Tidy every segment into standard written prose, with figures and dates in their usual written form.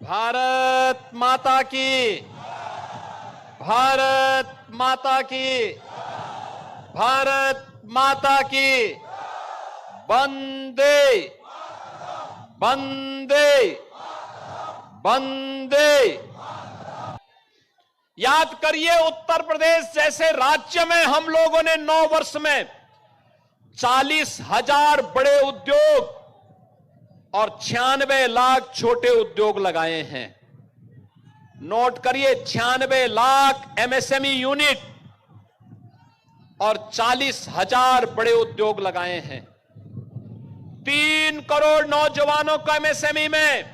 भारत माता की, भारत माता की, भारत माता की। वंदे वंदे वंदे। याद करिए, उत्तर प्रदेश जैसे राज्य में हम लोगों ने 9 वर्ष में 40,000 बड़े उद्योग और 96 लाख छोटे उद्योग लगाए हैं। नोट करिए, 96 लाख एमएसएमई यूनिट और 40,000 बड़े उद्योग लगाए हैं। 3 करोड़ नौजवानों को एमएसएमई में,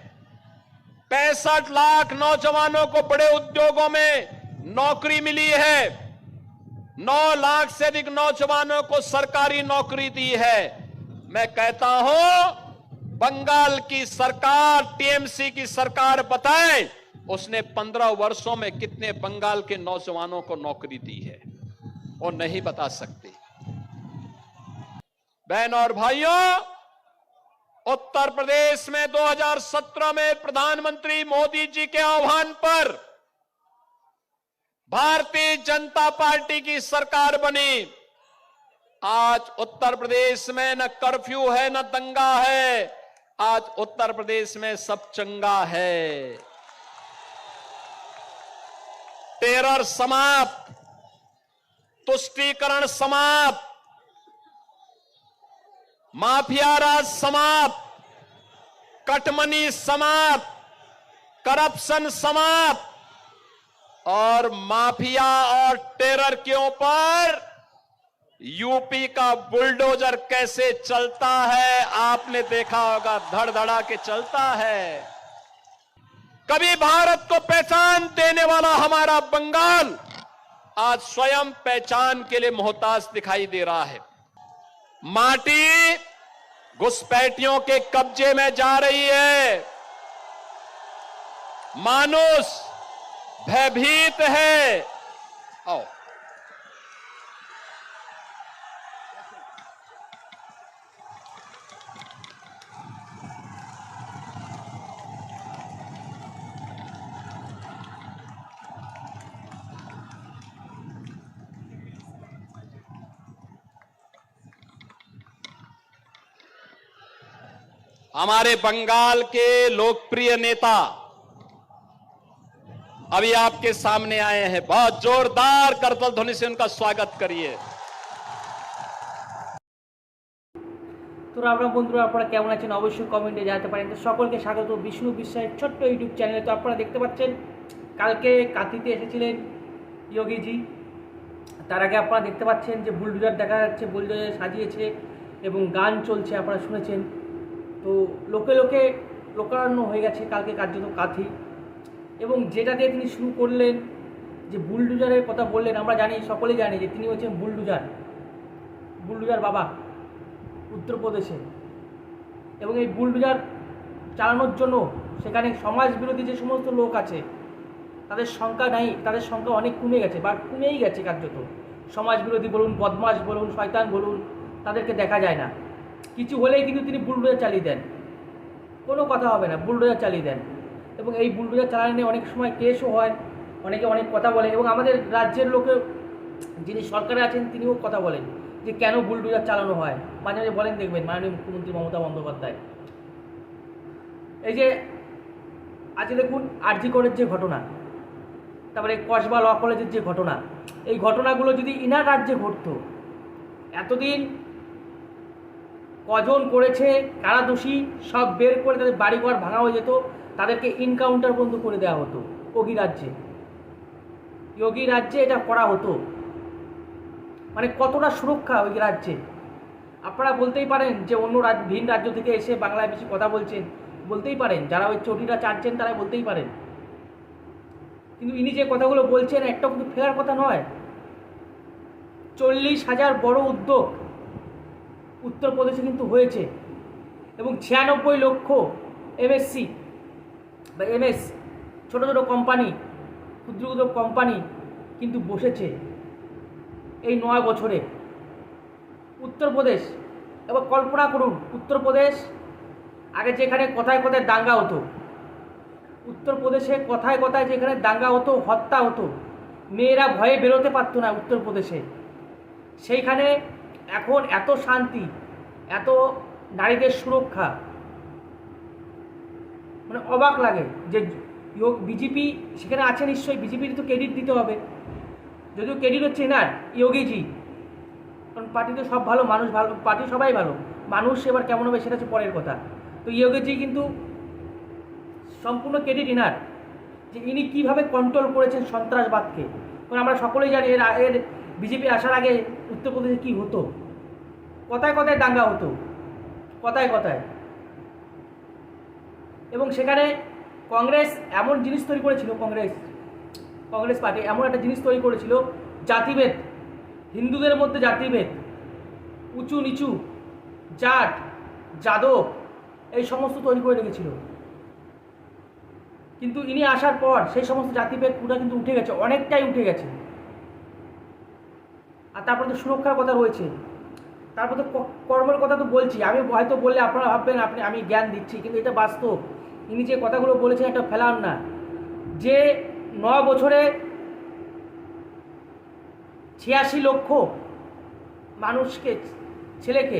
65 लाख नौजवानों को बड़े उद्योगों में नौकरी मिली है। 9 लाख से अधिक नौजवानों को सरकारी नौकरी दी है। मैं कहता हूं, बंगाल की सरकार, टीएमसी की सरकार बताए उसने 15 वर्षों में कितने बंगाल के नौजवानों को नौकरी दी है, वो नहीं बता सकती। बहनों और भाइयों, उत्तर प्रदेश में 2017 में प्रधानमंत्री मोदी जी के आह्वान पर भारतीय जनता पार्टी की सरकार बनी। आज उत्तर प्रदेश में न कर्फ्यू है न दंगा है, आज उत्तर प्रदेश में सब चंगा है। टेरर समाप्त, तुष्टीकरण समाप्त, माफिया राज समाप्त, कटमनी समाप्त, करप्शन समाप्त और माफिया और टेरर के ऊपर यूपी का बुलडोजर कैसे चलता है आपने देखा होगा, धड़धड़ा के चलता है। कभी भारत को पहचान देने वाला हमारा बंगाल आज स्वयं पहचान के लिए मोहताज दिखाई दे रहा है। माटी घुसपैठियों के कब्जे में जा रही है, मानुष भयभीत है। आओ, हमारे बंगाल के लोकप्रिय नेता अभी आपके सामने आए हैं। बहुत जोरदार करतल ध्वनि से उनका स्वागत करिए। তো আপনারা বন্ধুরা, আপনারা কেমন আছেন অবশ্যই কমেন্টে জানাতে পারেন। তো সকলকে স্বাগত বিষ্ণু বিশ্বাসের ছোট্ট ইউটিউব চ্যানেলে। তো আপনারা দেখতে পাচ্ছেন কালকে কাঁথিতে এসেছিলেন যোগীজি। তার আগে আপনারা দেখতে পাচ্ছেন যে বুলডোজার দেখা যাচ্ছে, বুলডোজার সাজিয়েছে এবং গান চলছে, আপনারা শুনেছেন। তো লোকে লোকে লোকারণ্য হয়ে গেছে কালকে কার্যত কাঁথি। এবং যেটা দিয়ে তিনি শুরু করলেন, যে বুলডোজারের কথা বললেন, আমরা জানি, সকলেই জানি যে তিনি হচ্ছেন বুলডোজার বাবা উত্তরপ্রদেশে। এবং এই বুলডোজার চালানোর জন্য সেখানে সমাজ বিরোধী যে সমস্ত লোক আছে তাদের সংখ্যা নাই, তাদের সংখ্যা অনেক কমে গেছে বা কমেই গেছে কার্যত। সমাজ বিরোধী বলুন, বদমাশ বলুন, শয়তান বলুন, তাদেরকে দেখা যায় না। কিছু হলেই কিন্তু তিনি বুলডোজার চালিয়ে দেন, কোনো কথা হবে না, বুলডোজার চালিয়ে দেন। এবং এই বুলডোজার চালানো নিয়ে অনেক সময় কেসও হয়, অনেকে অনেক কথা বলে। এবং আমাদের রাজ্যের লোকে যিনি সরকারে আছেন তিনিও কথা বলেন যে কেন বুলডোজার চালানো হয়, মাঝে মাঝে বলেন, দেখবেন মাননীয় মুখ্যমন্ত্রী মমতা বন্দ্যোপাধ্যায়। এই যে আজকে দেখুন আরজি করের যে ঘটনা, তারপরে কসবা ল কলেজের যে ঘটনা, এই ঘটনাগুলো যদি ইনার রাজ্যে ঘটতো, এতদিন কজন করেছে, কারা দোষী সব বের করে তাদের বাড়িঘর ভাঙা হয়ে যেত, তাদেরকে ইনকাউন্টার বন্ধ করে দেওয়া হতো। যোগী রাজ্যে এটা করা হতো। মানে কতটা সুরক্ষা ওই রাজ্যে। আপনারা বলতেই পারেন যে অন্য ভিন রাজ্য থেকে এসে বাংলায় বেশি কথা বলছেন, বলতেই পারেন, যারা ওই চটিটা চাটছেন তারা বলতেই পারেন। কিন্তু ইনি যে কথাগুলো বলছেন একটাও কিন্তু ফেরার কথা নয়। 40,000 বড় উদ্যোগ উত্তরপ্রদেশে কিন্তু হয়েছে এবং 96 লক্ষ এমএসসি বা এমএস ছোটো ছোটো কোম্পানি, ক্ষুদ্র ক্ষুদ্র কোম্পানি কিন্তু বসেছে এই 9 বছরে। উত্তরপ্রদেশ, এবার কল্পনা করুন, উত্তরপ্রদেশ আগে যেখানে কথায় কথায় দাঙ্গা হতো, উত্তরপ্রদেশে কথায় কথায় যেখানে দাঙ্গা হতো, হত্যা হতো, মেয়েরা ভয়ে বেরোতে পারতো না উত্তরপ্রদেশে, সেইখানে এখন এত শান্তি, এত নারীদের সুরক্ষা, মানে অবাক লাগে যে বিজেপি সেখানে আছে। নিশ্চয়ই বিজেপির তো ক্রেডিট দিতে হবে, যদিও ক্রেডিট হচ্ছে এনার যোগীজি, কারণ পার্টি তো সব ভালো, মানুষ ভালো, পার্টি সবাই ভালো, মানুষ এবার কেমন হবে সেটা হচ্ছে পরের কথা। তো যোগীজি কিন্তু সম্পূর্ণ ক্রেডিট এনার, যে ইনি কীভাবে কন্ট্রোল করেছেন সন্ত্রাসবাদকে। কারণ আমরা সকলেই জানি এর বিজেপি আসার আগে উত্তরপ্রদেশে কী হতো, কথায় কথায় দাঙ্গা হতো, কথায় কথায়। এবং সেখানে কংগ্রেস এমন জিনিস তৈরি করেছিল, কংগ্রেস পার্টি এমন একটা জিনিস তৈরি করেছিল, জাতিভেদ, হিন্দুদের মধ্যে জাতিভেদ, উঁচু নিচু, জাট যাদব, এই সমস্ত তৈরি করে রেখেছিল। কিন্তু ইনি আসার পর সেই সমস্ত জাতিভেদ পুরো কিন্তু উঠে গেছে, অনেকটাই উঠে গেছে। আর তারপরে তো সুরক্ষার কথা রয়েছে, তারপর তো কর্মের কথা তো বলছি। আমি হয়তো বললে আপনারা ভাববেন আমি জ্ঞান দিচ্ছি, কিন্তু এটা বাস্তব। ইনি যে কথাগুলো বলেছেন এটা ফেলান না, যে 9 বছরে 86 লক্ষ মানুষকে, ছেলেকে,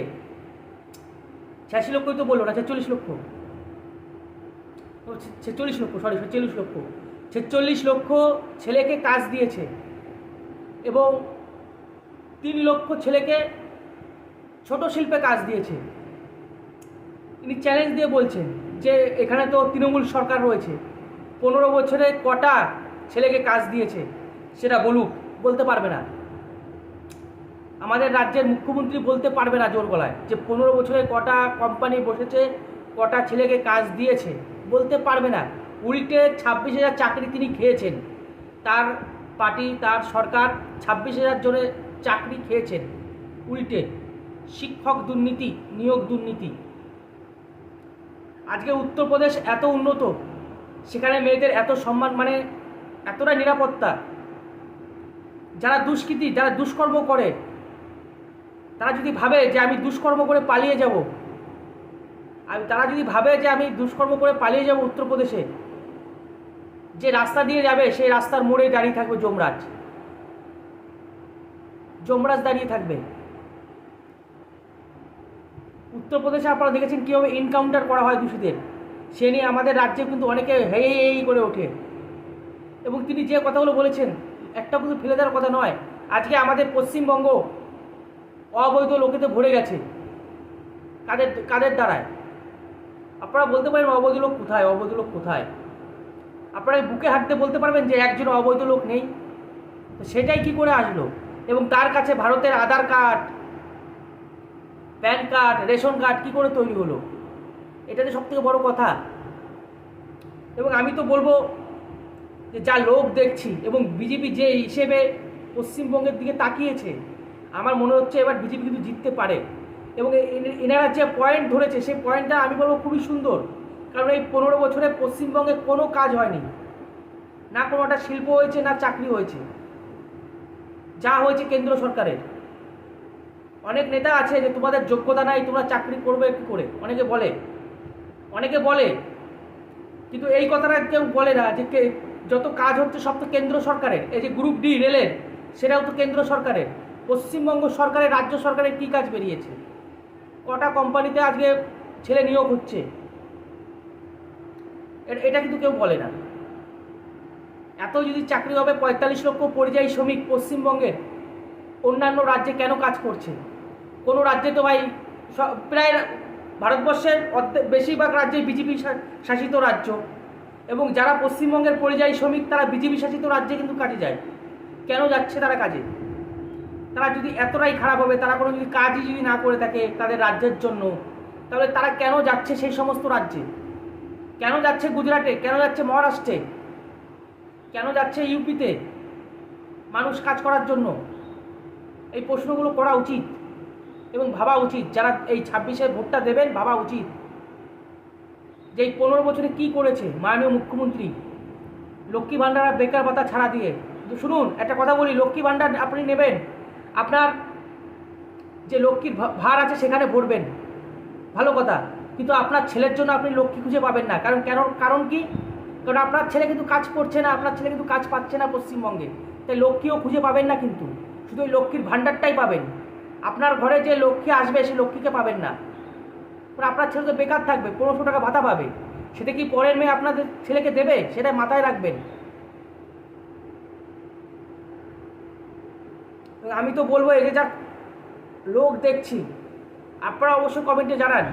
86 লক্ষই তো বললো না, 46 লক্ষ, 46 লক্ষ, সরি 46 লক্ষ, 46 লক্ষ ছেলেকে কাজ দিয়েছে এবং 3 লক্ষ ছেলেকে ছোট শিল্পে কাজ দিয়েছে। ইনি চ্যালেঞ্জ দিয়ে বলছেন যে এখানে তো তৃণমূল সরকার রয়েছে, 15 বছরে কটা ছেলেকে কাজ দিয়েছে সেটা বলুক, বলতে পারবে না। আমাদের রাজ্যের মুখ্যমন্ত্রী বলতে পারবে না জোর গলায় যে 15 বছরে কটা কোম্পানি বসেছে, কটা ছেলেকে কাজ দিয়েছে, বলতে পারবে না। উল্টে 26,000 চাকরি তিনি খেয়েছেন, তার পার্টি, তার সরকার 26,000 জনের চাকরি খেয়েছেন উল্টে। শিক্ষক দুর্নীতি, নিয়োগ দুর্নীতি। আজকে উত্তরপ্রদেশ এত উন্নত, সেখানে মেয়েদের এত সম্মান, মানে এতটা নিরাপত্তা। যারা দুষ্কৃতী, যারা দুষ্কর্ম করে, তারা যদি ভাবে যে আমি দুষ্কর্ম করে পালিয়ে যাব, তারা যদি ভাবে যে আমি দুষ্কর্ম করে পালিয়ে যাব উত্তরপ্রদেশে, যে রাস্তা দিয়ে যাবে সেই রাস্তার মোড়ে দাঁড়িয়ে থাকবে যমরাজ দাঁড়িয়ে থাকবে। উত্তরপ্রদেশে আপনারা দেখেছেন কীভাবে এনকাউন্টার করা হয় দোষীদের, সে নিয়ে আমাদের রাজ্যে কিন্তু অনেকে হেই করে ওঠে। এবং তিনি যে কথাগুলো বলেছেন একটা কিন্তু ফেলে দেওয়ার কথা নয়। আজকে আমাদের পশ্চিমবঙ্গ অবৈধ লোকেতে ভরে গেছে, কাদের দ্বারায়? আপনারা বলতে পারেন অবৈধ লোক কোথায়, অবৈধ লোক কোথায়? আপনারা বুকে হাত দিয়ে বলতে পারবেন যে একজন অবৈধ লোক নেই? তো সেটাই কি করে আসলো? এবং তার কাছে ভারতের Aadhaar card, PAN card, ration card কী করে তৈরি হলো? এটা তো সবথেকে বড় কথা। এবং আমি তো বলবো যে যা লোক দেখছি এবং বিজেপি যে হিসেবে পশ্চিমবঙ্গের দিকে তাকিয়েছে, আমার মনে হচ্ছে এবার বিজেপি কিন্তু জিততে পারে। এবং এনারা যে পয়েন্ট ধরেছে সেই পয়েন্টটা আমি বলবো খুবই সুন্দর। কারণ এই 15 বছরে পশ্চিমবঙ্গে কোনো কাজ হয়নি, না কোনো একটা শিল্প হয়েছে, না চাকরি হয়েছে, যা হয়েছে কেন্দ্র সরকারের। অনেক নেতা আছে যে তোমাদের যোগ্যতা নাই, তোমরা চাকরি করবে কী করে, অনেকে বলে, কিন্তু এই কথাটা কেউ বলে না যে যত কাজ হচ্ছে সব তো কেন্দ্র সরকারের। এই যে গ্রুপ ডি রেলের, সেটাও তো কেন্দ্র সরকারের। পশ্চিমবঙ্গ সরকারের, রাজ্য সরকারের কী কাজ বেরিয়েছে? কটা কোম্পানিতে আজকে ছেলে নিয়োগ হচ্ছে, এটা কিন্তু কেউ বলে না। এত যদি চাকরি হবে, 45 লক্ষ পরিযায়ী শ্রমিক পশ্চিমবঙ্গের অন্যান্য রাজ্যে কেন কাজ করছে? কোনো রাজ্যে তো ভাই, প্রায় ভারতবর্ষের বেশিরভাগ রাজ্যে বিজেপি শাসিত রাজ্য, এবং যারা পশ্চিমবঙ্গের পরিযায়ী শ্রমিক তারা বিজেপি শাসিত রাজ্যে কিন্তু কাজে যায়। কেন যাচ্ছে তারা কাজে? তারা যদি এতটাই খারাপ হবে, তারা কোনো যদি কাজই যদি না করে থাকে তাদের রাজ্যের জন্য, তাহলে তারা কেন যাচ্ছে সেই সমস্ত রাজ্যে? কেন যাচ্ছে গুজরাটে, কেন যাচ্ছে মহারাষ্ট্রে, কেন যাচ্ছে ইউপিতে মানুষ কাজ করার জন্য? এই প্রশ্নগুলো করা উচিত এবং ভাবা উচিত। যারা এই 26-এ ভোটটা দেবেন, ভাবা উচিত যে এই 15 বছরে কী করেছে মাননীয় মুখ্যমন্ত্রী। লক্ষ্মী ভাণ্ডার আর বেকার ভাতা ছাড়া দিয়ে, শুনুন একটা কথা বলি, লক্ষ্মী ভাণ্ডার আপনি নেবেন, আপনার যে লক্ষ্মীর ভার আছে সেখানে ভরবেন, ভালো কথা, কিন্তু আপনার ছেলের জন্য আপনি লক্ষ্মী খুঁজে পাবেন না। কারণ কি? কারণ আপনার ছেলে কিন্তু কাজ করছে না, আপনার ছেলে কিন্তু কাজ পাচ্ছে না পশ্চিমবঙ্গে, তাই লক্ষ্মীও খুঁজে পাবেন না। কিন্তু শুধু ওই লক্ষ্মীর ভাণ্ডারটাই পাবেন। আপনার ঘরে যে লক্ষ্মী আসবে সেই লক্ষ্মীকে পাবেন না। আপনার ছেলে তো বেকার থাকবে, 1500 টাকা ভাতা পাবে, সেটা কি পরের মেয়ে আপনাদের ছেলেকে দেবে? সেটা মাথায় রাখবেন। আমি তো বলবো, এই যে যা লোক দেখছি, আপনারা অবশ্যই কমেন্টে জানান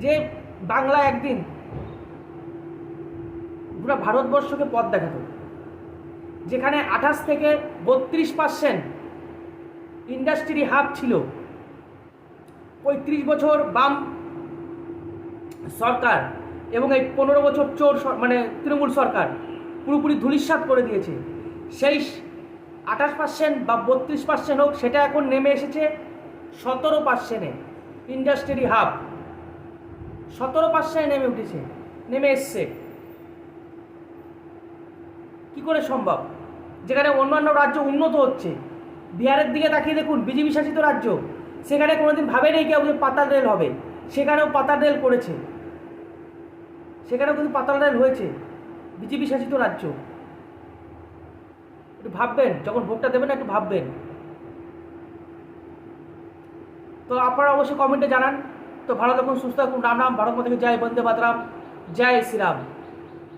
যে বাংলা একদিন পুরো ভারতবর্ষকে পথ দেখাতো, যেখানে 28 থেকে 32% ইন্ডাস্ট্রি হাব ছিল, 35 বছর বাম সরকার এবং এই 15 বছর মানে তৃণমূল সরকার পুরোপুরি ধূলিসাৎ করে দিয়েছে। সেই 28% বা 32% হোক, সেটা এখন নেমে এসেছে 17%-এ। ইন্ডাস্ট্রি হাব 17% নেমে এসছে। কি করে সম্ভব? যেখানে অন্যান্য রাজ্য উন্নত হচ্ছে, বিহারের দিকে তাকিয়ে দেখুন, বিজেপি শাসিত রাজ্য, সেখানে কোনোদিন ভাবেনি কেউ যে পাতাল রেল হবে, সেখানেও পাতাল রেল করেছে, সেখানেও কিন্তু পাতাল রেল হয়েছে, বিজেপি শাসিত রাজ্য। একটু ভাববেন, যখন ভোটটা দেবেন একটু ভাববেন। তো আপনারা অবশ্যই কমেন্টে জানান। তো ভালো থাকুন, সুস্থ থাকুন। রাম রাম, ভারত মাতা কি জয়, বন্দে মাতরম, জয় শ্রীরাম।